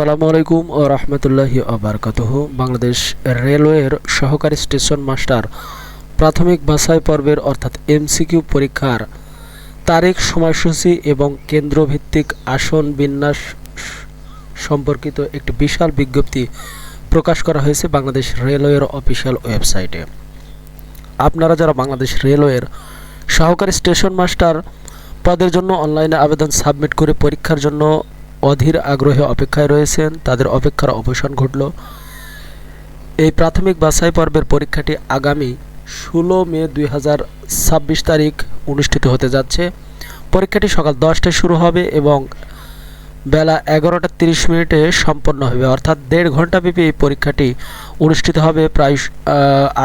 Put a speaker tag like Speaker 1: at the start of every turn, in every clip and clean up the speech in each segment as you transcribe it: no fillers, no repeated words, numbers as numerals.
Speaker 1: আসসালামু আলাইকুম ও রহমতুল্লাহি আবরকাতুহু। বাংলাদেশ রেলওয়ের সহকারী স্টেশন মাস্টার প্রাথমিক বাছাই পর্বের অর্থাৎ এমসিকিউ পরীক্ষার তারিখ, সময়সূচি এবং কেন্দ্রভিত্তিক আসন বিন্যাস সম্পর্কিত একটি বিশাল বিজ্ঞপ্তি প্রকাশ করা হয়েছে বাংলাদেশ রেলওয়ের অফিসিয়াল ওয়েবসাইটে। আপনারা যারা বাংলাদেশ রেলওয়ের সহকারী স্টেশন মাস্টার পদের জন্য অনলাইনে আবেদন সাবমিট করে পরীক্ষার জন্য অধীর আগ্রহে অপেক্ষায় রয়েছেন, তাদের অপেক্ষার অবসান ঘটল। এই প্রাথমিক বাছাই পর্বের পরীক্ষাটি আগামী 16 মে 2026 তারিখ অনুষ্ঠিত হতে যাচ্ছে। পরীক্ষাটি সকাল 10টায় শুরু হবে এবং বেলা 11টা 30 সম্পন্ন হবে, অর্থাৎ 1.5 ঘন্টাব্যাপী এই পরীক্ষাটি অনুষ্ঠিত হবে। প্রায়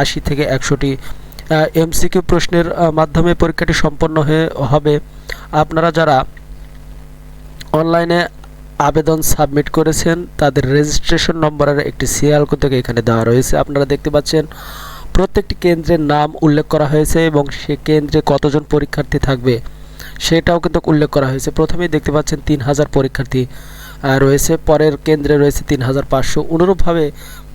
Speaker 1: 80 থেকে 100টি এমসিকিউ প্রশ্নের মাধ্যমে পরীক্ষাটি সম্পন্ন হবে। আপনারা যারা অনলাইনে আবেদন সাবমিট করেছেন তাদের রেজিস্ট্রেশন নম্বরের একটি সিরিয়াল থেকে এখানে দেওয়া রয়েছে। আপনারা দেখতে পাচ্ছেন প্রত্যেকটি কেন্দ্রের নাম উল্লেখ করা হয়েছে এবং সে কেন্দ্রে কতজন পরীক্ষার্থী থাকবে সেটাও কিন্তু উল্লেখ করা হয়েছে। প্রথমেই দেখতে পাচ্ছেন 3000 পরীক্ষার্থী রয়েছে, পরের কেন্দ্রে রয়েছে 3500। অনুরূপভাবে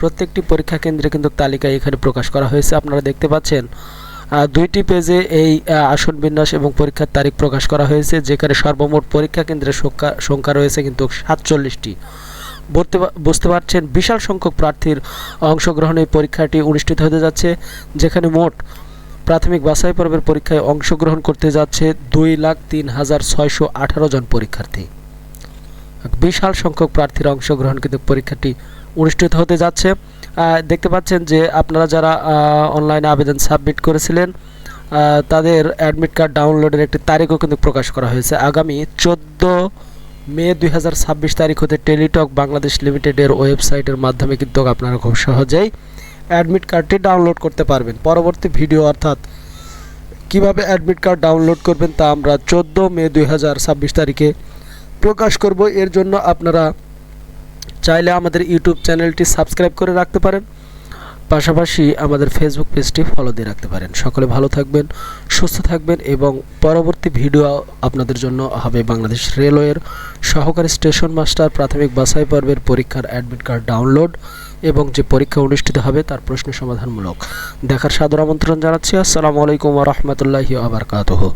Speaker 1: প্রত্যেকটি পরীক্ষা কেন্দ্রে কিন্তু তালিকা এখানে প্রকাশ করা হয়েছে। আপনারা দেখতে পাচ্ছেন 2টি পেজে এই আসন বিন্যাস এবং পরীক্ষার তারিখ প্রকাশ করা হয়েছে, যেখানে সর্বমোট পরীক্ষা কেন্দ্রের সংখ্যা রয়েছে কিন্তু 47টি। বুঝতে পারছেন বিশাল সংখ্যক প্রার্থীর অংশগ্রহণে পরীক্ষাটি অনুষ্ঠিত হতে যাচ্ছে, যেখানে মোট প্রাথমিক বাছাই পর্বের পরীক্ষায় অংশগ্রহণ করতে যাচ্ছে 2,03,618 জন পরীক্ষার্থী। বিশাল সংখ্যক প্রার্থীর অংশগ্রহণ কিন্তু পরীক্ষাটি অনুষ্ঠিত হতে যাচ্ছে। দেখতে পাচ্ছেন যে আপনারা যারা অনলাইনে আবেদন সাবমিট করেছিলেন তাদের অ্যাডমিট কার্ড ডাউনলোডের একটি তারিখও কিন্তু প্রকাশ করা হয়েছে। আগামী 14 মে 2026 তারিখ হতে টেলিটক বাংলাদেশ লিমিটেডের ওয়েবসাইটের মাধ্যমে কিন্তু আপনারা খুব সহজেই অ্যাডমিট কার্ডটি ডাউনলোড করতে পারবেন। পরবর্তী ভিডিও অর্থাৎ কিভাবে অ্যাডমিট কার্ড ডাউনলোড করবেন তা আমরা 14 মে 2026 তারিখে প্রকাশ করব। এর জন্য আপনারা চাইলে আমাদের ইউটিউব চ্যানেলটি সাবস্ক্রাইব করে রাখতে পারেন, পাশাপাশি আমাদের ফেসবুক পেজটি ফলো দিয়ে রাখতে পারেন। সকলে ভালো থাকবেন, সুস্থ থাকবেন এবং পরবর্তী ভিডিও আপনাদের জন্য হবে বাংলাদেশ রেলওয়ের সহকারী স্টেশন মাস্টার প্রাথমিক বাছাই পর্বের পরীক্ষার অ্যাডমিট কার্ড ডাউনলোড এবং যে পরীক্ষা অনুষ্ঠিত হবে তার প্রশ্ন সমাধানমূলক দেখার সাদর আমন্ত্রণ জানাচ্ছি। আসসালামু আলাইকুম ওয়া রাহমাতুল্লাহি ওয়া বারাকাতুহু।